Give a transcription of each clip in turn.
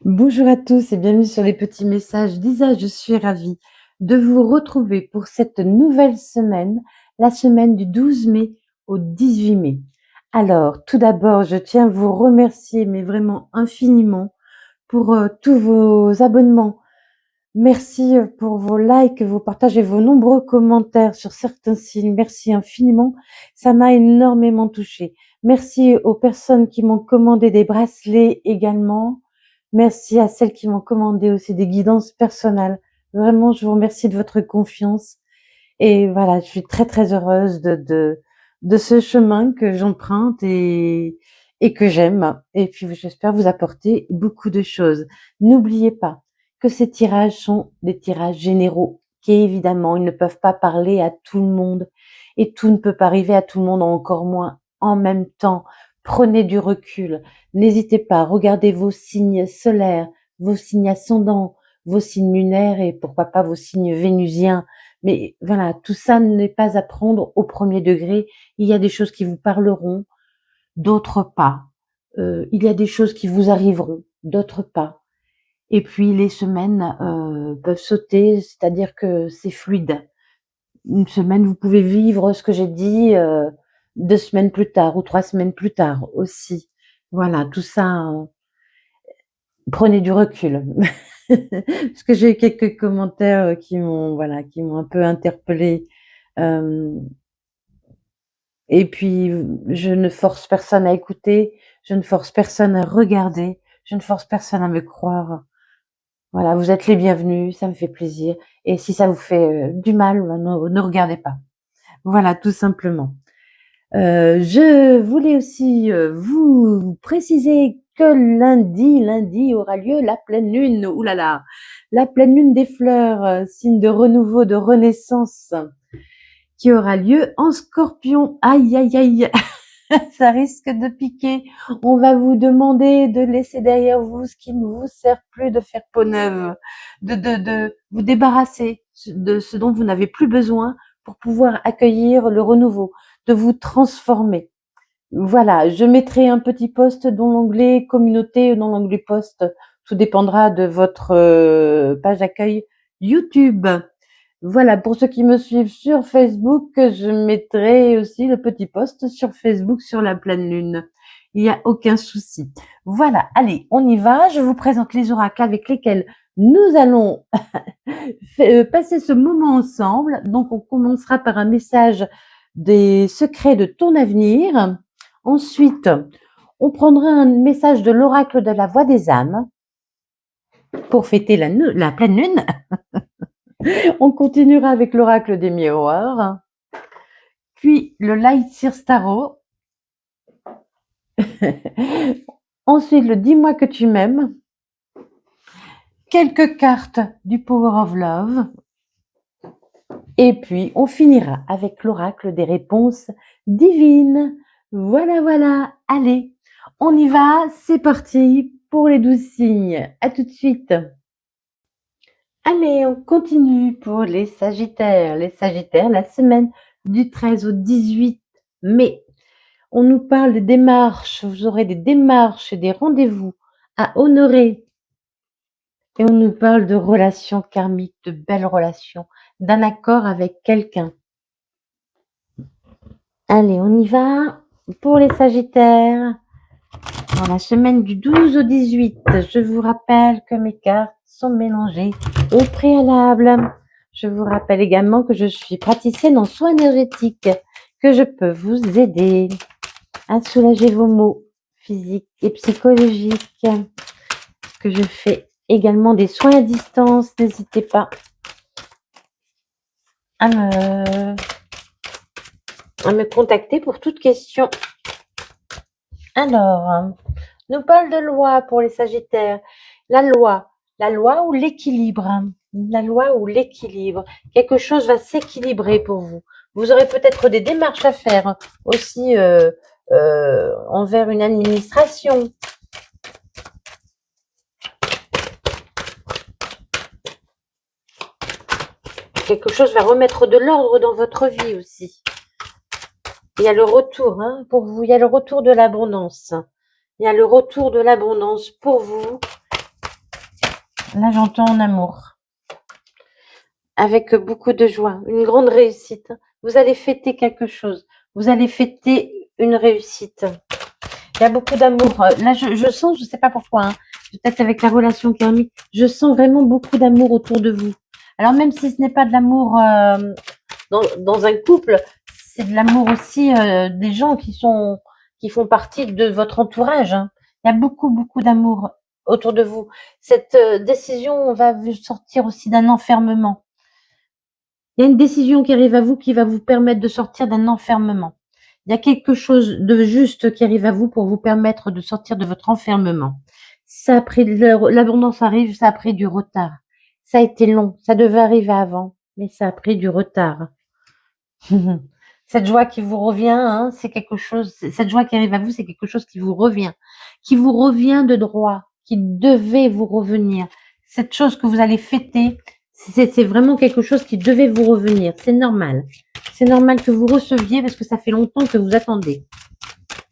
Bonjour à tous et bienvenue sur les petits messages d'Isa. Je suis ravie de vous retrouver pour cette nouvelle semaine, la semaine du 12 mai au 18 mai. Alors, tout d'abord, je tiens à vous remercier, mais vraiment infiniment, pour tous vos abonnements. Merci pour vos likes, vos partages et vos nombreux commentaires sur certains sites. Merci infiniment. Ça m'a énormément touchée. Merci aux personnes qui m'ont commandé des bracelets également. Merci à celles qui m'ont commandé aussi des guidances personnelles. Vraiment, je vous remercie de votre confiance. Et voilà, je suis très, très heureuse de ce chemin que j'emprunte et que j'aime. Et puis, j'espère vous apporter beaucoup de choses. N'oubliez pas que ces tirages sont des tirages généraux, qu'évidemment, ils ne peuvent pas parler à tout le monde et tout ne peut pas arriver à tout le monde, encore moins en même temps. Prenez du recul. N'hésitez pas, regardez vos signes solaires, vos signes ascendants, vos signes lunaires et pourquoi pas vos signes vénusiens. Mais voilà, tout ça n'est pas à prendre au premier degré. Il y a des choses qui vous parleront, d'autres pas. Il y a des choses qui vous arriveront, d'autres pas. Et puis les semaines peuvent sauter, c'est-à-dire que c'est fluide. Une semaine, vous pouvez vivre ce que j'ai dit 2 semaines plus tard ou 3 semaines plus tard aussi. Voilà, tout ça, prenez du recul. Parce que j'ai eu quelques commentaires qui m'ont un peu interpellée. Et puis, je ne force personne à écouter, je ne force personne à regarder, je ne force personne à me croire. Voilà, vous êtes les bienvenus, ça me fait plaisir. Et si ça vous fait du mal, ne regardez pas. Voilà, tout simplement. Je voulais aussi vous préciser que lundi aura lieu la pleine lune. Ouh là là, la pleine lune des fleurs, signe de renouveau, de renaissance, qui aura lieu en Scorpion. Aïe, aïe, aïe. Ça risque de piquer. On va vous demander de laisser derrière vous ce qui ne vous sert plus, de faire peau neuve, de vous débarrasser de ce dont vous n'avez plus besoin pour pouvoir accueillir le renouveau, de vous transformer. Voilà, je mettrai un petit post dans l'onglet communauté ou dans l'onglet post. Tout dépendra de votre page d'accueil YouTube. Voilà, pour ceux qui me suivent sur Facebook, je mettrai aussi le petit post sur Facebook sur la pleine lune. Il n'y a aucun souci. Voilà, allez, on y va. Je vous présente les oracles avec lesquels nous allons passer ce moment ensemble. Donc, on commencera par un message des secrets de ton avenir. Ensuite, on prendra un message de l'oracle de la voix des âmes pour fêter la pleine lune. On continuera avec l'oracle des miroirs, puis le Light Seer Tarot. Ensuite, le Dis-moi que tu m'aimes. Quelques cartes du Power of Love. Et puis, on finira avec l'oracle des réponses divines. Voilà, voilà. Allez, on y va. C'est parti pour les 12 signes. À tout de suite. Allez, on continue pour les Sagittaires. Les Sagittaires, la semaine du 13 au 18 mai. On nous parle des démarches. Vous aurez des démarches et des rendez-vous à honorer. Et on nous parle de relations karmiques, de belles relations, d'un accord avec quelqu'un. Allez, on y va pour les Sagittaires. Dans la semaine du 12 au 18, je vous rappelle que mes cartes sont mélangées au préalable. Je vous rappelle également que je suis praticienne en soins énergétiques, que je peux vous aider à soulager vos maux physiques et psychologiques, que je fais également des soins à distance. N'hésitez pas à me contacter pour toute question. Alors, nous parle de loi pour les Sagittaires. La loi ou l'équilibre. La loi ou l'équilibre. Quelque chose va s'équilibrer pour vous. Vous aurez peut-être des démarches à faire aussi envers une administration. Quelque chose va remettre de l'ordre dans votre vie aussi. Il y a le retour, pour vous, il y a le retour de l'abondance. Il y a le retour de l'abondance pour vous. Là, j'entends en amour. Avec beaucoup de joie, une grande réussite. Vous allez fêter quelque chose. Vous allez fêter une réussite. Il y a beaucoup d'amour. Là, je sens, je sais pas pourquoi, hein, peut-être avec la relation qui est remise, je sens vraiment beaucoup d'amour autour de vous. Alors, même si ce n'est pas de l'amour dans un couple, c'est de l'amour aussi des gens qui font partie de votre entourage, hein. Il y a beaucoup, beaucoup d'amour autour de vous. Cette décision va vous sortir aussi d'un enfermement. Il y a une décision qui arrive à vous qui va vous permettre de sortir d'un enfermement. Il y a quelque chose de juste qui arrive à vous pour vous permettre de sortir de votre enfermement. Ça a pris l'abondance arrive, ça a pris du retard. Ça a été long, ça devait arriver avant, mais ça a pris du retard. Cette joie qui vous revient, hein, c'est quelque chose, cette joie qui arrive à vous, c'est quelque chose qui vous revient de droit, qui devait vous revenir. Cette chose que vous allez fêter, c'est vraiment quelque chose qui devait vous revenir. C'est normal. C'est normal que vous receviez parce que ça fait longtemps que vous attendez.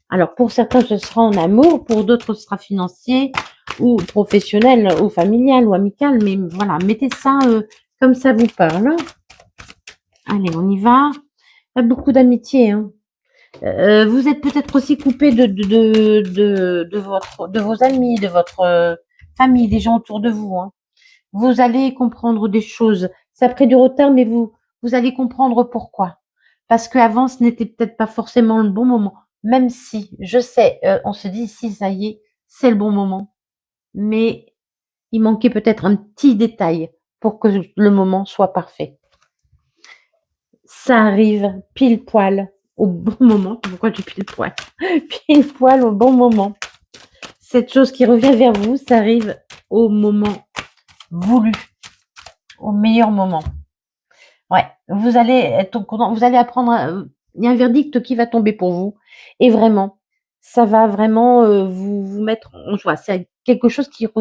Alors, pour certains, ce sera en amour, pour d'autres, ce sera financier ou professionnel ou familial ou amical. Mais voilà, mettez ça comme ça vous parle. Hein. Allez, on y va. Il y a beaucoup d'amitié. Hein. Vous êtes peut-être aussi coupé de vos amis, de votre famille, des gens autour de vous. Hein. Vous allez comprendre des choses. Ça a pris du retard, mais vous allez comprendre pourquoi. Parce qu'avant, ce n'était peut-être pas forcément le bon moment. Même si, je sais, on se dit, si, ça y est, c'est le bon moment. Mais il manquait peut-être un petit détail pour que le moment soit parfait. Ça arrive pile poil au bon moment. Pourquoi du pile poil? Pile poil au bon moment. Cette chose qui revient vers vous, ça arrive au moment voulu, au meilleur moment. Ouais, vous allez être au courant, vous allez apprendre, il y a un verdict qui va tomber pour vous et vraiment, ça va vraiment, vous mettre en joie. C'est quelque chose qui vous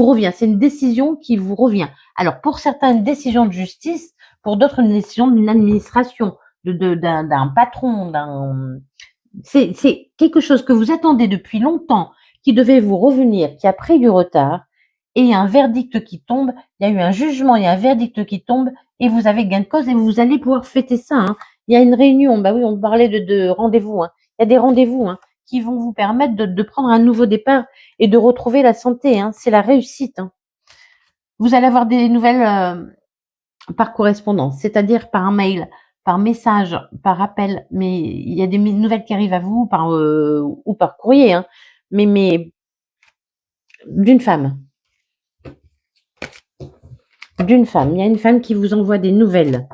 revient. C'est une décision qui vous revient. Alors pour certains, une décision de justice, pour d'autres, une décision d'une administration, d'un patron, c'est quelque chose que vous attendez depuis longtemps, qui devait vous revenir, qui a pris du retard et il y a un verdict qui tombe, il y a eu un jugement, il y a un verdict qui tombe et vous avez gain de cause et vous allez pouvoir fêter ça. Hein. Il y a une réunion, bah oui, on parlait de rendez-vous. Hein. Il y a des rendez-vous hein, qui vont vous permettre de prendre un nouveau départ et de retrouver la santé. Hein. C'est la réussite. Hein. Vous allez avoir des nouvelles par correspondance, c'est-à-dire par mail, par message, par appel. Mais il y a des nouvelles qui arrivent à vous ou par courrier. Hein. Mais d'une femme. D'une femme. Il y a une femme qui vous envoie des nouvelles.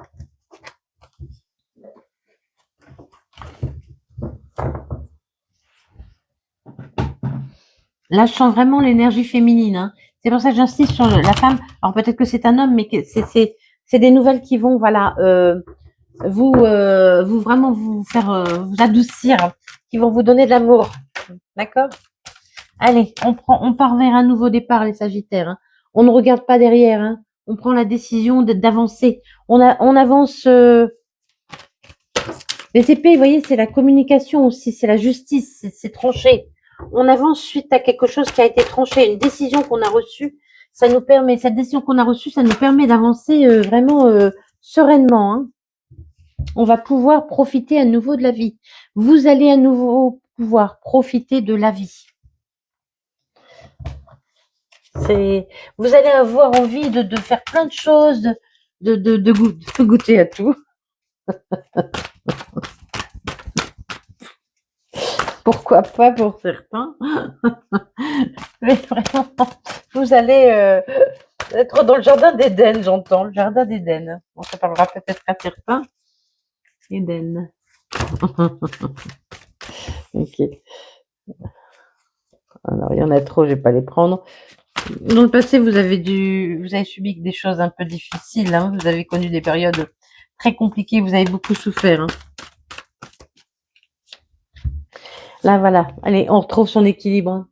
Là, je sens vraiment l'énergie féminine. Hein. C'est pour ça que j'insiste sur la femme. Alors peut-être que c'est un homme, mais c'est des nouvelles qui vont, voilà, vous vraiment vous faire vous adoucir, hein, qui vont vous donner de l'amour. D'accord? Allez, on part vers un nouveau départ, les Sagittaires. Hein. On ne regarde pas derrière. Hein. On prend la décision d'avancer. On avance. Les épées, vous voyez, c'est la communication aussi, c'est la justice, c'est tranché. On avance suite à quelque chose qui a été tranché, une décision qu'on a reçue. Ça nous permet, cette décision qu'on a reçue, ça nous permet d'avancer vraiment sereinement. Hein. On va pouvoir profiter à nouveau de la vie. Vous allez à nouveau pouvoir profiter de la vie. Vous allez avoir envie de faire plein de choses, de goûter à tout. Pourquoi pas pour certains. Mais vraiment, vous allez être dans le jardin d'Éden, j'entends. Le jardin d'Éden. On se parlera peut-être à certains. Éden. Ok. Alors, il y en a trop, je vais pas les prendre. Dans le passé, vous avez subi des choses un peu difficiles. Hein. Vous avez connu des périodes très compliquées. Vous avez beaucoup souffert. Hein. Là, voilà. Allez, on retrouve son équilibre. Hein.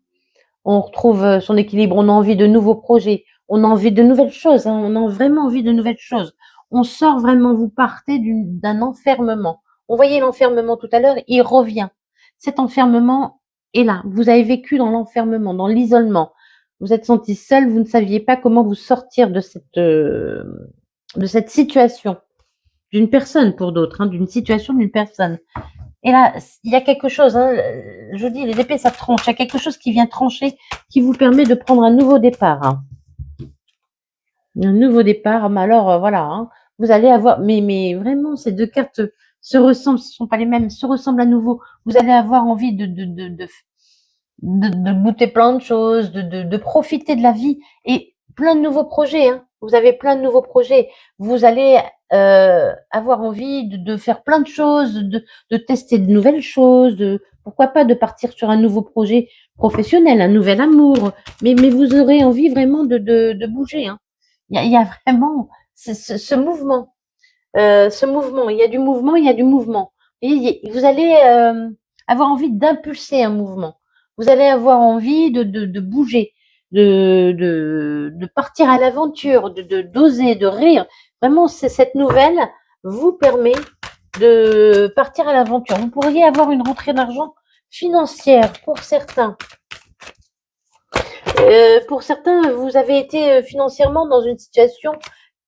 On retrouve son équilibre. On a envie de nouveaux projets. On a envie de nouvelles choses. Hein. On a vraiment envie de nouvelles choses. On sort vraiment, vous partez d'un enfermement. On voyait l'enfermement tout à l'heure, il revient. Cet enfermement est là. Vous avez vécu dans l'enfermement, dans l'isolement. Vous êtes senti seul, vous ne saviez pas comment vous sortir de cette situation. D'une personne pour d'autres, hein, d'une situation d'une personne. Et là, il y a quelque chose, hein, je vous dis, les épées, ça tranche. Il y a quelque chose qui vient trancher, qui vous permet de prendre un nouveau départ. Hein. Un nouveau départ, mais alors, voilà, hein, vous allez avoir, mais vraiment, ces deux cartes se ressemblent, ce ne sont pas les mêmes, se ressemblent à nouveau. Vous allez avoir envie de goûter plein de choses, de profiter de la vie et plein de nouveaux projets. Hein. Vous avez plein de nouveaux projets. Vous allez avoir envie de faire plein de choses, de tester de nouvelles choses, pourquoi pas de partir sur un nouveau projet professionnel, un nouvel amour. Mais vous aurez envie vraiment de bouger. Hein. Il y a vraiment ce mouvement. Ce mouvement, il y a du mouvement, il y a du mouvement. Et vous allez avoir envie d'impulser un mouvement. Vous allez avoir envie de bouger, de partir à l'aventure, d'oser, de rire. Vraiment, cette nouvelle vous permet de partir à l'aventure. Vous pourriez avoir une rentrée d'argent financière pour certains. Pour certains, vous avez été financièrement dans une situation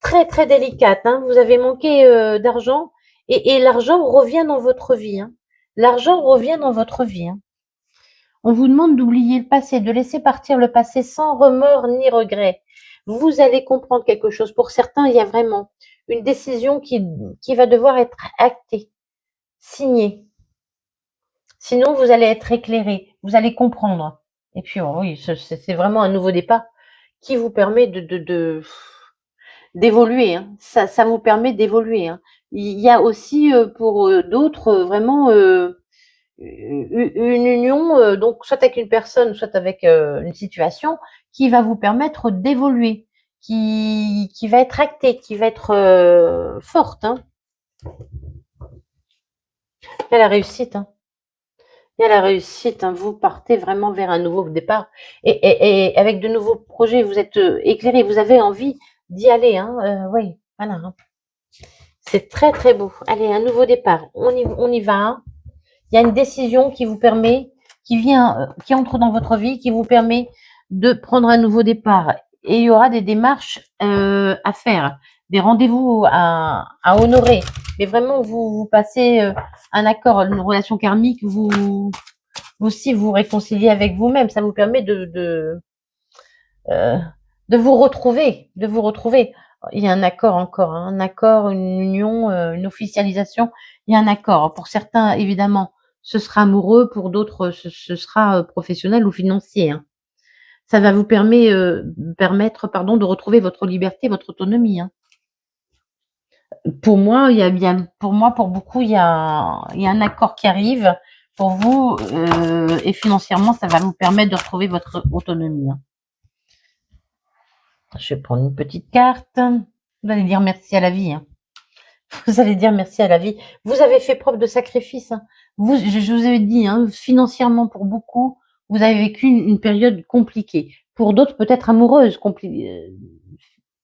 très très délicate. Hein. Vous avez manqué d'argent et l'argent revient dans votre vie. Hein. L'argent revient dans votre vie. Hein. On vous demande d'oublier le passé, de laisser partir le passé sans remords ni regrets. Vous allez comprendre quelque chose. Pour certains, il y a vraiment une décision qui va devoir être actée, signée. Sinon, vous allez être éclairé, vous allez comprendre. Et puis, oh oui, c'est vraiment un nouveau départ qui vous permet d'évoluer. Hein. Ça vous permet d'évoluer. Hein. Il y a aussi pour d'autres vraiment une union, donc soit avec une personne, soit avec une situation qui va vous permettre d'évoluer, qui va être actée, qui va être forte. Hein. Il y a la réussite. Hein. Il y a la réussite, hein. Vous partez vraiment vers un nouveau départ et avec de nouveaux projets, vous êtes éclairé, vous avez envie d'y aller. Hein. Oui, voilà. Hein. C'est très très beau. Allez, un nouveau départ. On y va. Hein. Il y a une décision qui vous permet, qui vient, qui entre dans votre vie, qui vous permet de prendre un nouveau départ. Et il y aura des démarches à faire, des rendez-vous à honorer. Mais vraiment, vous passez un accord, une relation karmique, vous aussi vous réconcilier avec vous-même. Ça vous permet euh, de vous retrouver, de vous retrouver. Il y a un accord encore, hein, un accord, une union, une officialisation. Il y a un accord. Pour certains, évidemment, ce sera amoureux. Pour d'autres, ce sera professionnel ou financier. Hein. Ça va vous permettre, pardon, de retrouver votre liberté, votre autonomie. Hein. Pour moi, il y a bien, pour moi, pour beaucoup, il y a un accord qui arrive pour vous et financièrement, ça va vous permettre de retrouver votre autonomie. Hein. Je vais prendre une petite carte. Vous allez dire merci à la vie. Hein. Vous allez dire merci à la vie. Vous avez fait preuve de sacrifice. Hein. Je vous avais dit, hein, financièrement pour beaucoup, vous avez vécu une période compliquée. Pour d'autres, peut-être amoureuse,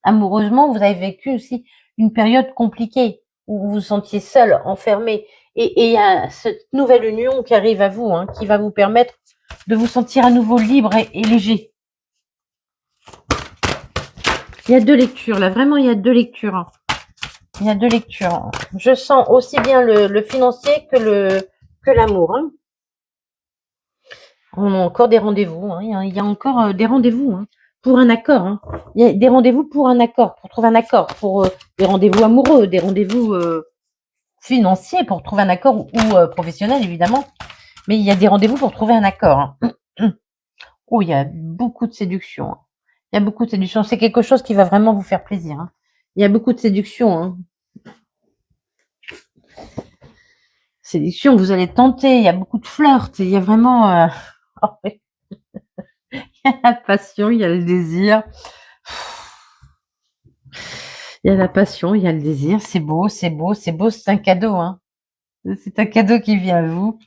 amoureusement, vous avez vécu aussi une période compliquée où vous vous sentiez seul, enfermé. Et il y a cette nouvelle union qui arrive à vous, hein, qui va vous permettre de vous sentir à nouveau libre et léger. Il y a deux lectures, là, vraiment, il y a deux lectures. Hein. Il y a deux lectures. Je sens aussi bien le financier que l'amour. Hein. On a encore des rendez-vous. Hein. Il y a encore des rendez-vous hein, pour un accord. Hein. Il y a des rendez-vous pour un accord, pour trouver un accord, pour des rendez-vous amoureux, des rendez-vous financiers pour trouver un accord ou professionnels, évidemment. Mais il y a des rendez-vous pour trouver un accord. Hein. Oh, il y a beaucoup de séduction. Hein. Il y a beaucoup de séduction. C'est quelque chose qui va vraiment vous faire plaisir. Hein. Il y a beaucoup de séduction. Hein. Séduction, vous allez tenter. Il y a beaucoup de flirt. Il y a vraiment... il y a la passion, il y a le désir. Il y a la passion, il y a le désir. C'est beau, c'est beau, c'est beau. C'est un cadeau. Hein. C'est un cadeau qui vient à vous.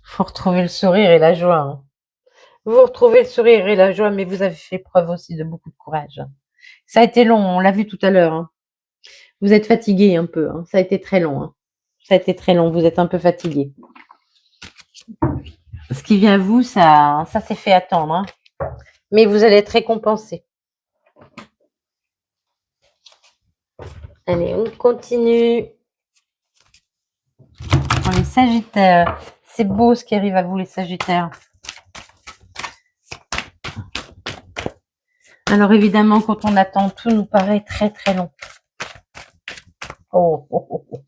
Faut retrouver le sourire et la joie. Hein. Vous retrouvez le sourire et la joie, mais vous avez fait preuve aussi de beaucoup de courage. Hein. Ça a été long, on l'a vu tout à l'heure. Hein. Vous êtes fatigué un peu. Hein. Ça a été très long. Hein. Ça a été très long. Vous êtes un peu fatigué. Ce qui vient à vous, ça s'est fait attendre. Hein. Mais vous allez être récompensé. Allez, on continue. Pour les Sagittaires, c'est beau ce qui arrive à vous, les Sagittaires. Alors évidemment, quand on attend, tout nous paraît très très long. Oh, oh, oh, oh.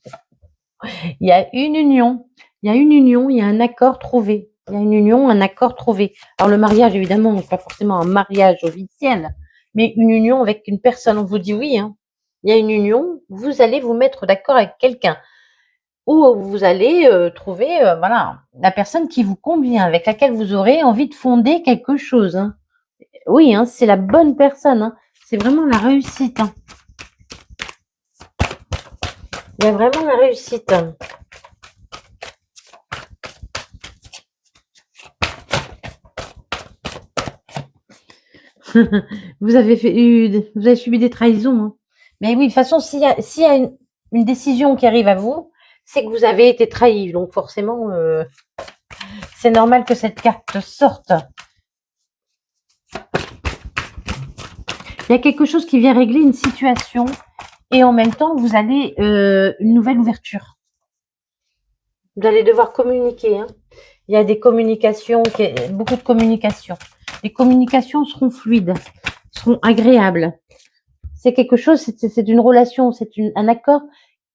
Il y a une union, il y a un accord trouvé. Il y a une union, un accord trouvé. Alors le mariage, évidemment, pas forcément un mariage officiel, mais une union avec une personne. On vous dit oui, hein. Il y a une union, vous allez vous mettre d'accord avec quelqu'un. Ou vous allez trouver voilà, la personne qui vous convient, avec laquelle vous aurez envie de fonder quelque chose. Hein. Oui, hein, c'est la bonne personne. Hein. C'est vraiment la réussite. Hein. Il y a vraiment la réussite. Vous avez subi des trahisons. Hein. Mais oui, de toute façon, s'il y a une décision qui arrive à vous, c'est que vous avez été trahi. Donc forcément, c'est normal que cette carte sorte. Il y a quelque chose qui vient régler une situation et en même temps, vous allez une nouvelle ouverture. Vous allez devoir communiquer. Hein. Il y a des communications, beaucoup de communication. Les communications seront fluides, seront agréables. C'est quelque chose, c'est une relation, c'est un accord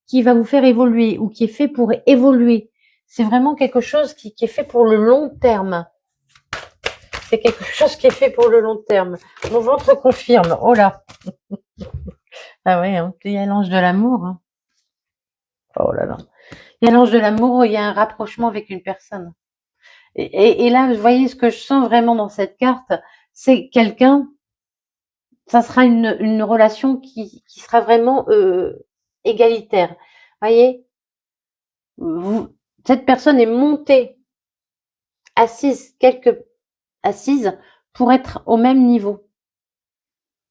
qui va vous faire évoluer ou qui est fait pour évoluer. C'est vraiment quelque chose qui est fait pour le long terme. C'est quelque chose qui est fait pour le long terme. Mon ventre confirme. Oh là. Ah ouais, hein. Il y a l'ange de l'amour. Hein. Oh là là. Il y a l'ange de l'amour, il y a un rapprochement avec une personne. Et là, vous voyez ce que je sens vraiment dans cette carte, c'est quelqu'un, ça sera une relation qui sera vraiment égalitaire. Vous voyez, cette personne est montée, assise pour être au même niveau.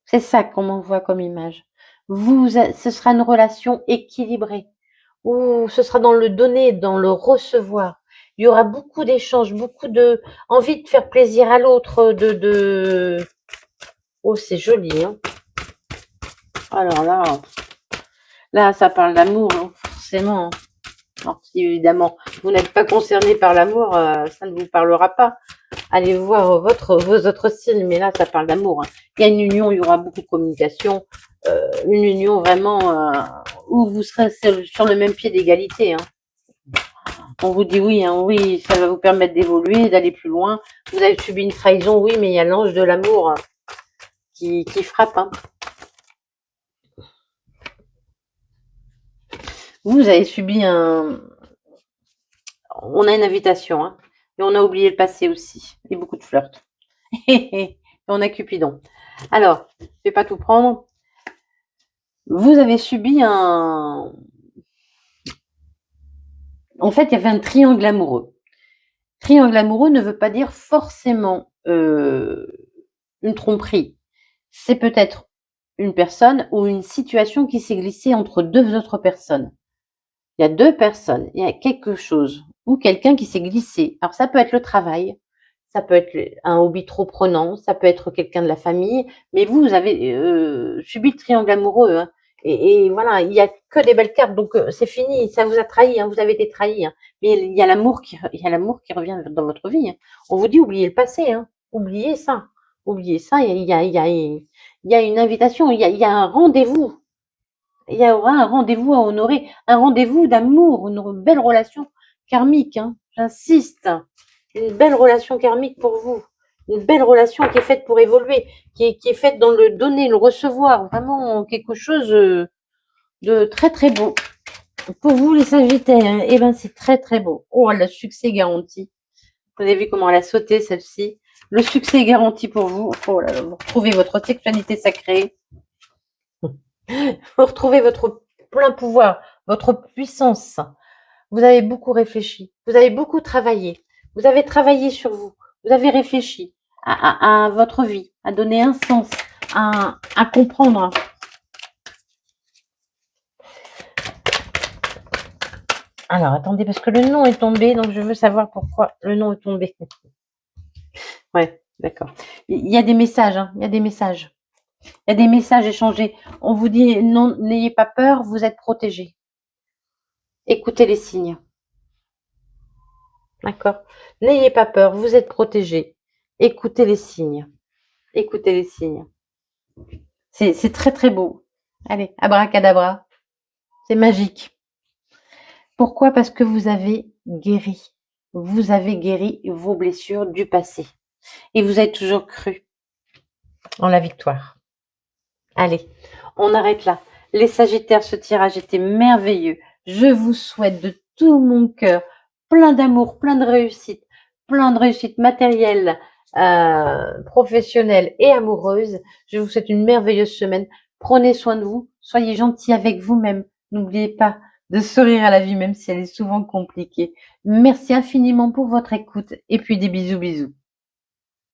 C'est ça qu'on m'envoie comme image. Ce sera une relation équilibrée, où ce sera dans le donner, dans le recevoir. Il y aura beaucoup d'échanges, beaucoup de envie de faire plaisir à l'autre, Oh, c'est joli, hein. Alors là, ça parle d'amour, hein, forcément. Alors, si évidemment vous n'êtes pas concerné par l'amour, ça ne vous parlera pas. Allez voir vos autres signes, mais là, ça parle d'amour. Hein. Il y a une union, il y aura beaucoup de communication, une union vraiment où vous serez sur le même pied d'égalité. Hein. On vous dit oui, hein, oui, ça va vous permettre d'évoluer, d'aller plus loin. Vous avez subi une trahison, oui, mais il y a l'ange de l'amour qui frappe. Hein. Vous avez subi on a une invitation, hein, et on a oublié le passé aussi, et beaucoup de flirts. Et on a Cupidon. Alors, je ne vais pas tout prendre. Vous avez subi En fait, il y avait un triangle amoureux. Triangle amoureux ne veut pas dire forcément une tromperie. C'est peut-être une personne ou une situation qui s'est glissée entre deux autres personnes. Il y a deux personnes, il y a quelque chose ou quelqu'un qui s'est glissé. Alors ça peut être le travail, ça peut être un hobby trop prenant, ça peut être quelqu'un de la famille, mais vous avez subi le triangle amoureux. Hein, et voilà, il n'y a que des belles cartes, donc c'est fini, ça vous a trahi, hein, vous avez été trahi. Hein, mais il y a l'amour qui revient dans votre vie. Hein. On vous dit oubliez le passé, hein, oubliez ça. Oubliez ça, il y a une invitation, il y a un rendez-vous. Il y aura un rendez-vous à honorer, un rendez-vous d'amour, une belle relation karmique, hein, j'insiste. Une belle relation karmique pour vous. Une belle relation qui est faite pour évoluer, qui est faite dans le donner, le recevoir. Vraiment quelque chose de très très beau. Pour vous les Sagittaires, hein, eh ben c'est très très beau. Oh, le succès garanti. Vous avez vu comment elle a sauté celle-ci. Le succès est garanti pour vous. Oh là là, vous retrouvez votre sexualité sacrée. Vous retrouvez votre plein pouvoir, votre puissance. Vous avez beaucoup réfléchi. Vous avez beaucoup travaillé. Vous avez travaillé sur vous. Vous avez réfléchi à votre vie, à donner un sens, à comprendre. Alors, attendez, parce que le nom est tombé, donc je veux savoir pourquoi le nom est tombé. Ouais, D'accord. Il y a des messages, hein, il y a des messages. Il y a des messages échangés. On vous dit non, n'ayez pas peur, vous êtes protégés. Écoutez les signes. D'accord. N'ayez pas peur, vous êtes protégés. Écoutez les signes. Écoutez les signes. C'est très très beau. Allez, abracadabra. C'est magique. Pourquoi? Parce que vous avez guéri. Vous avez guéri vos blessures du passé. Et vous avez toujours cru en la victoire. Allez, on arrête là. Les Sagittaires, ce tirage était merveilleux. Je vous souhaite de tout mon cœur plein d'amour, plein de réussite matérielle, professionnelle et amoureuse. Je vous souhaite une merveilleuse semaine. Prenez soin de vous, soyez gentils avec vous-même. N'oubliez pas de sourire à la vie, même si elle est souvent compliquée. Merci infiniment pour votre écoute et puis des bisous bisous.